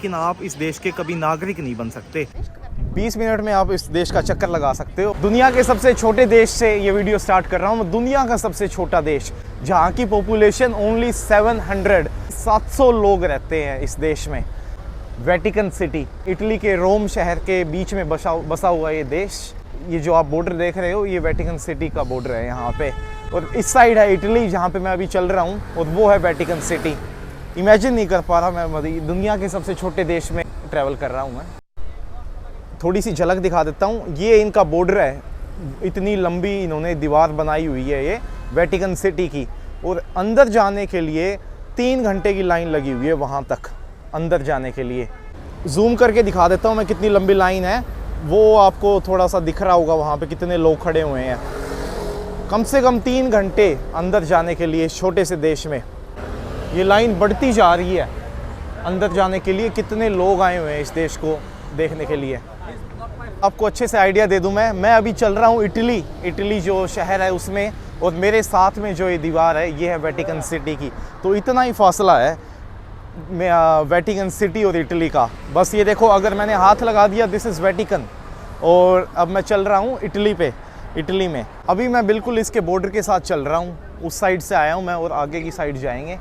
लेकिन आप इस देश के कभी नागरिक नहीं बन सकते। 20 मिनट में आप इस देश का चक्कर लगा सकते हो। दुनिया के सबसे छोटे देश से ये वीडियो स्टार्ट कर रहा हूँ। दुनिया का सबसे छोटा देश जहाँ की पॉपुलेशन ओनली 700 लोग रहते हैं इस देश में। वेटिकन सिटी, इटली के रोम शहर के बीच में बसा हुआ ये देश। ये जो आप बॉर्डर देख रहे हो, ये वेटिकन सिटी का बॉर्डर है यहाँ पे। और इस साइड है इटली जहाँ पे मैं अभी चल रहा हूँ, और वो है वेटिकन सिटी। इमेजिन नहीं कर पा रहा मैं दुनिया के सबसे छोटे देश में ट्रैवल कर रहा हूँ मैं। थोड़ी सी झलक दिखा देता हूँ। ये इनका बॉर्डर है, इतनी लंबी इन्होंने दीवार बनाई हुई है ये वेटिकन सिटी की। और अंदर जाने के लिए 3 घंटे की लाइन लगी हुई है वहाँ तक अंदर जाने के लिए। जूम करके दिखा देता हूँ मैं कितनी लंबी लाइन है। वो आपको थोड़ा सा दिख रहा होगा वहाँ पे कितने लोग खड़े हुए हैं। कम से कम 3 घंटे अंदर जाने के लिए छोटे से देश में। ये लाइन बढ़ती जा रही है अंदर जाने के लिए। कितने लोग आए हुए हैं इस देश को देखने के लिए। आपको अच्छे से आइडिया दे दूं मैं अभी चल रहा हूँ इटली जो शहर है उसमें, और मेरे साथ में जो ये दीवार है ये है वेटिकन सिटी की। तो इतना ही फासला है वेटिकन सिटी और इटली का। बस ये देखो, अगर मैंने हाथ लगा दिया दिस इज़ वेटिकन, और अब मैं चल रहा हूँ इटली में। अभी मैं बिल्कुल इसके बॉर्डर के साथ चल रहा हूँ। उस साइड से आया हूँ मैं और आगे की साइड जाएंगे।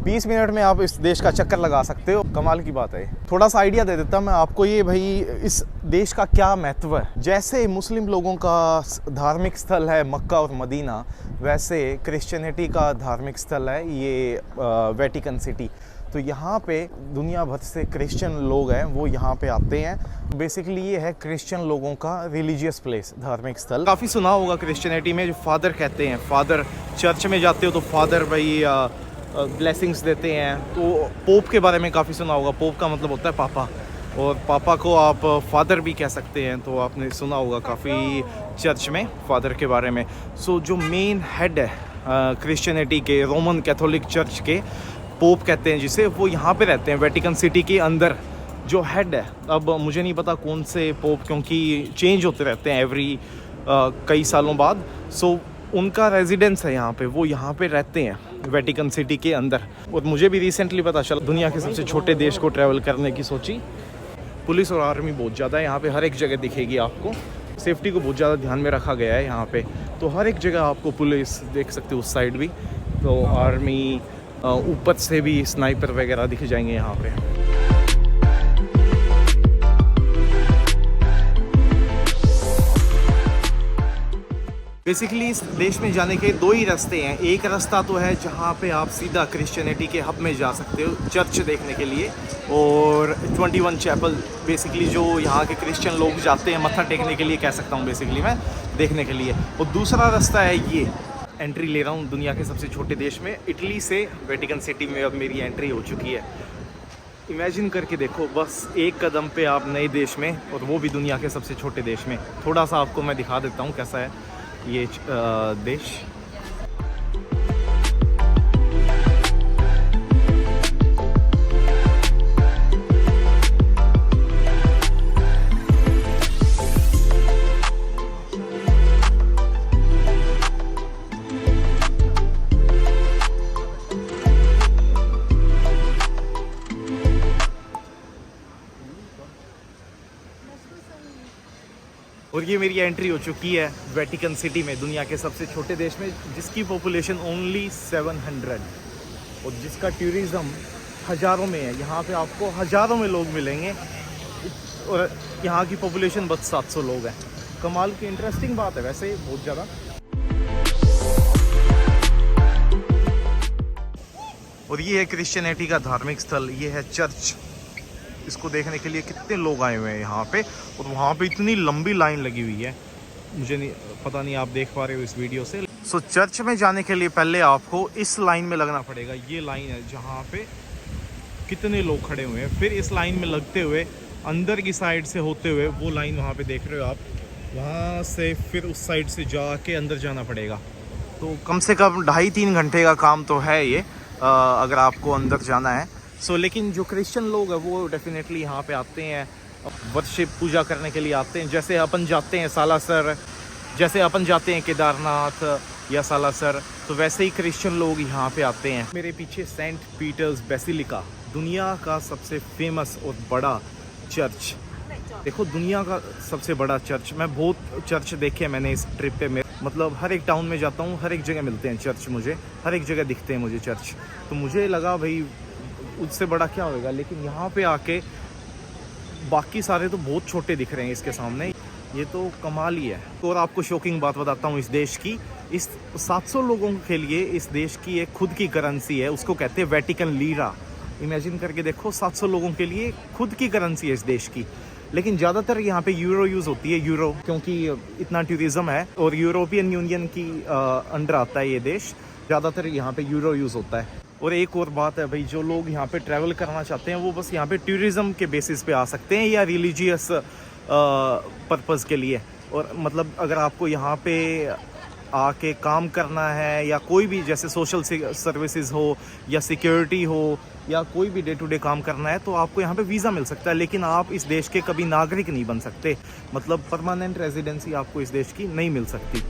20 मिनट में आप इस देश का चक्कर लगा सकते हो। कमाल की बात है। थोड़ा सा आइडिया दे देता मैं आपको, ये भाई इस देश का क्या महत्व है। जैसे मुस्लिम लोगों का धार्मिक स्थल है मक्का और मदीना, वैसे क्रिश्चियनिटी का धार्मिक स्थल है ये वेटिकन सिटी। तो यहाँ पे दुनिया भर से क्रिश्चियन लोग हैं, वो यहाँ पे आते हैं। बेसिकली ये है क्रिश्चियन लोगों का रिलीजियस प्लेस, धार्मिक स्थल। काफ़ी सुना होगा क्रिश्चियनिटी में जो फादर कहते हैं, फादर चर्च में जाते हो तो फादर भाई ब्लेसिंग्स देते हैं। तो पोप के बारे में काफ़ी सुना होगा। पोप का मतलब होता है पापा, और पापा को आप फादर भी कह सकते हैं। तो आपने सुना होगा काफ़ी चर्च में फादर के बारे में। सो जो मेन हेड है क्रिश्चियनिटी के, रोमन कैथोलिक चर्च के, पोप कहते हैं जिसे, वो यहाँ पे रहते हैं वेटिकन सिटी के अंदर जो हेड है। अब मुझे नहीं पता कौन से पोप, क्योंकि चेंज होते रहते हैं एवरी कई सालों बाद। सो उनका रेजिडेंस है यहाँ पे, वो यहाँ पे रहते हैं वेटिकन सिटी के अंदर। और मुझे भी रिसेंटली पता चला, दुनिया के सबसे छोटे देश को ट्रैवल करने की सोची। पुलिस और आर्मी बहुत ज़्यादा है यहाँ पे, हर एक जगह दिखेगी आपको। सेफ्टी को बहुत ज़्यादा ध्यान में रखा गया है यहाँ पे। तो हर एक जगह आपको पुलिस देख सकते हो, उस साइड भी तो आर्मी, ऊपर से भी स्नाइपर वगैरह दिख जाएंगे यहाँ पे। बेसिकली इस देश में जाने के 2 ही रास्ते हैं। एक रास्ता तो है जहाँ पे आप सीधा क्रिश्चियनिटी के हब में जा सकते हो चर्च देखने के लिए, और 21 चैपल बेसिकली जो यहाँ के क्रिश्चियन लोग जाते हैं मत्था टेकने के लिए, कह सकता हूँ बेसिकली मैं, देखने के लिए। और दूसरा रास्ता है ये। एंट्री ले रहा हूँ दुनिया के सबसे छोटे देश में, इटली से वेटिकन सिटी में अब मेरी एंट्री हो चुकी है। इमेजिन करके देखो, बस एक कदम पे आप नए देश में, और वो भी दुनिया के सबसे छोटे देश में। थोड़ा सा आपको मैं दिखा देता हूँ कैसा है ये देश। और ये मेरी एंट्री हो चुकी है वेटिकन सिटी में, दुनिया के सबसे छोटे देश में, जिसकी पॉपुलेशन ओनली 700, और जिसका टूरिज़्म हज़ारों में है। यहाँ पे आपको हज़ारों में लोग मिलेंगे, और यहाँ की पॉपुलेशन बस 700 लोग हैं। कमाल की इंटरेस्टिंग बात है वैसे बहुत ज़्यादा। और ये है क्रिश्चियनिटी का धार्मिक स्थल, ये है चर्च। इसको देखने के लिए कितने लोग आए हुए हैं यहाँ पे, और वहाँ पे इतनी लंबी लाइन लगी हुई है। मुझे नहीं पता, नहीं आप देख पा रहे हो इस वीडियो से। सो चर्च में जाने के लिए पहले आपको इस लाइन में लगना पड़ेगा। ये लाइन है जहाँ पे कितने लोग खड़े हुए हैं। फिर इस लाइन में लगते हुए अंदर की साइड से होते हुए, वो लाइन वहाँ पे देख रहे हो आप, वहाँ से फिर उस साइड से जाके अंदर जाना पड़ेगा। तो कम से कम 2.5-3 घंटे का काम तो है ये, अगर आपको अंदर जाना है। लेकिन जो क्रिश्चियन लोग हैं वो डेफिनेटली यहाँ पे आते हैं, वर्शिप पूजा करने के लिए आते हैं। जैसे अपन जाते हैं सालासर, जैसे अपन जाते हैं केदारनाथ या सालासर, तो वैसे ही क्रिश्चियन लोग यहाँ पे आते हैं। मेरे पीछे सेंट पीटर्स बेसिलिका दुनिया का सबसे फेमस और बड़ा चर्च। देखो दुनिया का सबसे बड़ा चर्च, मैं बहुत चर्च देखे मैंने इस ट्रिप पे। मतलब हर एक टाउन में जाता हूँ, हर एक जगह मिलते हैं चर्च, मुझे हर एक जगह दिखते हैं मुझे चर्च। तो मुझे लगा भाई उससे बड़ा क्या होएगा, लेकिन यहाँ पे आके बाकी सारे तो बहुत छोटे दिख रहे हैं इसके सामने। ये तो कमाल ही है। और आपको शॉकिंग बात बताता हूँ इस देश की। इस 700 लोगों के लिए इस देश की एक खुद की करेंसी है, उसको कहते हैं वेटिकन लीरा। इमेजिन करके देखो, 700 लोगों के लिए खुद की करेंसी है इस देश की। लेकिन ज़्यादातर यहाँ पे यूरो यूज़ होती है, यूरो, क्योंकि इतना टूरिज़्म है और यूरोपियन यूनियन की अंडर आता है ये देश। ज़्यादातर यहाँ पे यूरो यूज़ होता है। और एक और बात है भाई, जो लोग यहाँ पे ट्रैवल करना चाहते हैं वो बस यहाँ पे टूरिज़म के बेसिस पे आ सकते हैं या रिलीजियस पर्पज़ के लिए। और मतलब अगर आपको यहाँ पे आके काम करना है या कोई भी जैसे सोशल सर्विसेज हो या सिक्योरिटी हो या कोई भी डे टू डे काम करना है तो आपको यहाँ पे वीज़ा मिल सकता है। लेकिन आप इस देश के कभी नागरिक नहीं बन सकते, मतलब परमानेंट रेजिडेंसी आपको इस देश की नहीं मिल सकती।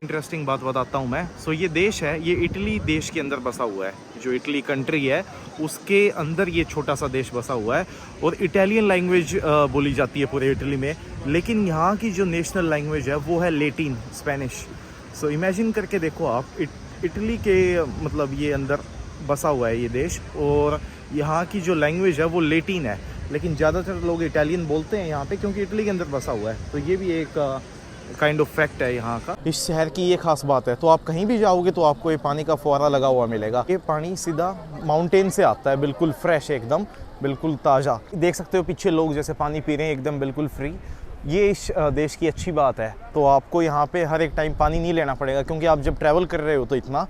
इंटरेस्टिंग बात बताता हूँ मैं। सो ये देश है, ये इटली देश के अंदर बसा हुआ है। जो इटली कंट्री है उसके अंदर ये छोटा सा देश बसा हुआ है और इटालियन लैंग्वेज बोली जाती है पूरे इटली में। लेकिन यहाँ की जो नेशनल लैंग्वेज है वो है लैटिन, स्पेनिश। सो इमेजिन करके देखो आप, इटली के मतलब ये अंदर बसा हुआ है ये देश और यहाँ की जो लैंग्वेज है वो लैटिन है। लेकिन ज़्यादातर लोग इटालियन बोलते हैं यहाँ पे क्योंकि इटली के अंदर बसा हुआ है। तो ये भी एक काइंड ऑफ फैक्ट है यहाँ का। इस शहर की ये खास बात है, तो आप कहीं भी जाओगे तो आपको ये पानी का फुहारा लगा हुआ मिलेगा। ये पानी सीधा माउंटेन से आता है, बिल्कुल फ्रेश, एकदम बिल्कुल ताज़ा। देख सकते हो पीछे लोग जैसे पानी पी रहे हैं एकदम बिल्कुल फ्री। ये इस देश की अच्छी बात है। तो आपको यहाँ पे हर एक टाइम पानी नहीं लेना पड़ेगा, क्योंकि आप जब ट्रैवल कर रहे हो तो इतना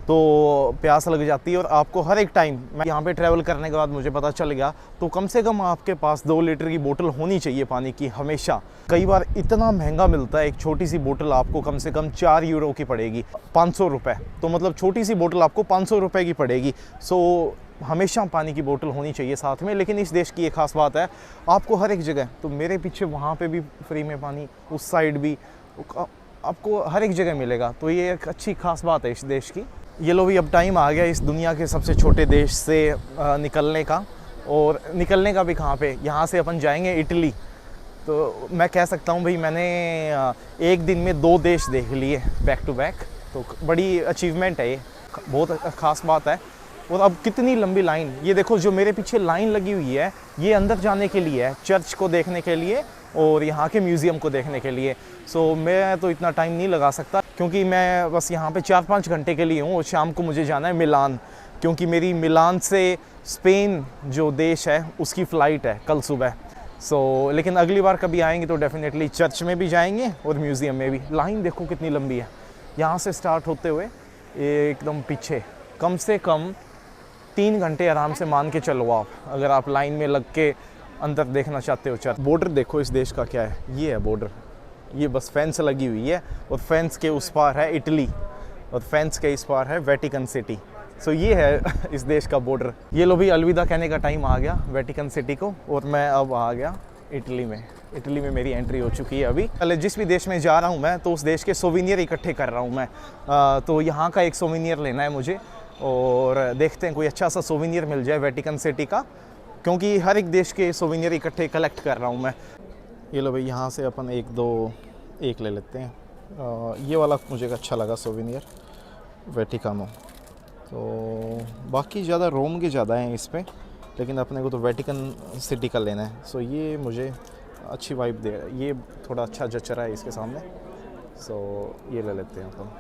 तो प्यास लग जाती है। और आपको हर एक टाइम, मैं यहाँ पे ट्रैवल करने के बाद मुझे पता चल गया, तो कम से कम आपके पास 2 लीटर की बोतल होनी चाहिए पानी की हमेशा। कई बार इतना महंगा मिलता है, एक छोटी सी बोतल आपको कम से कम 4 यूरो की पड़ेगी, 500 रुपये। तो मतलब छोटी सी बोतल आपको 500 रुपये की पड़ेगी। सो हमेशा पानी की बोतल होनी चाहिए साथ में। लेकिन इस देश की एक खास बात है, आपको हर एक जगह, तो मेरे पीछे वहाँ पे भी फ्री में पानी, उस साइड भी आपको हर एक जगह मिलेगा। तो ये एक अच्छी खास बात है इस देश की। ये लो भी, अब टाइम आ गया इस दुनिया के सबसे छोटे देश से निकलने का। और निकलने का भी कहाँ पे, यहाँ से अपन जाएंगे इटली। तो मैं कह सकता हूँ भाई, मैंने एक दिन में 2 देश देख लिए बैक टू बैक। तो बड़ी अचीवमेंट है ये, बहुत ख़ास बात है। और अब कितनी लंबी लाइन, ये देखो जो मेरे पीछे लाइन लगी हुई है, ये अंदर जाने के लिए है, चर्च को देखने के लिए और यहाँ के म्यूज़ियम को देखने के लिए। सो मैं तो इतना टाइम नहीं लगा सकता, क्योंकि मैं बस यहाँ पे 4-5 घंटे के लिए हूँ और शाम को मुझे जाना है मिलान, क्योंकि मेरी मिलान से स्पेन जो देश है उसकी फ़्लाइट है कल सुबह। सो लेकिन अगली बार कभी आएंगे तो डेफिनेटली चर्च में भी जाएंगे और म्यूज़ियम में भी। लाइन देखो कितनी लंबी है, यहाँ से स्टार्ट होते हुए एकदम पीछे कम से कम 3 घंटे आराम से मान के चलो आप, अगर आप लाइन में लग के अंदर देखना चाहते हो चर्च। बॉर्डर देखो इस देश का क्या है, ये है बॉर्डर, ये बस फेंस लगी हुई है और फेंस के उस पार है इटली और फेंस के इस पार है वेटिकन सिटी। सो ये है इस देश का बॉर्डर। ये लो भी, अलविदा कहने का टाइम आ गया वेटिकन सिटी को और मैं अब आ गया इटली में। इटली में मेरी एंट्री हो चुकी है अभी। पहले जिस भी देश में जा रहा हूँ मैं, तो उस देश के सोविनियर इकट्ठे कर रहा हूँ मैं। तो यहाँ का एक सोविनियर लेना है मुझे और देखते हैं कोई अच्छा सा सोविनियर मिल जाए वेटिकन सिटी का, क्योंकि हर एक देश के सोविनियर इकट्ठे कलेक्ट कर रहा हूँ मैं। ये लो भाई, यहाँ से अपन 1 ले लेते हैं। ये वाला मुझे अच्छा लगा सोविनियर, वेटिकानो। तो बाकी ज़्यादा रोम के ज़्यादा हैं इस पर, लेकिन अपने को तो वेटिकन सिटी का लेना है। सो ये मुझे अच्छी वाइब दे, ये थोड़ा अच्छा जच रहा है इसके सामने। सो ये ले लेते हैं अपन।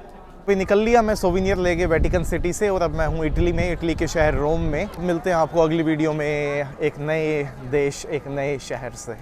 अभी निकल लिया मैं सोविनियर लेके वेटिकन सिटी से और अब मैं हूँ इटली में, इटली के शहर रोम में। मिलते हैं आपको अगली वीडियो में एक नए देश, एक नए शहर से।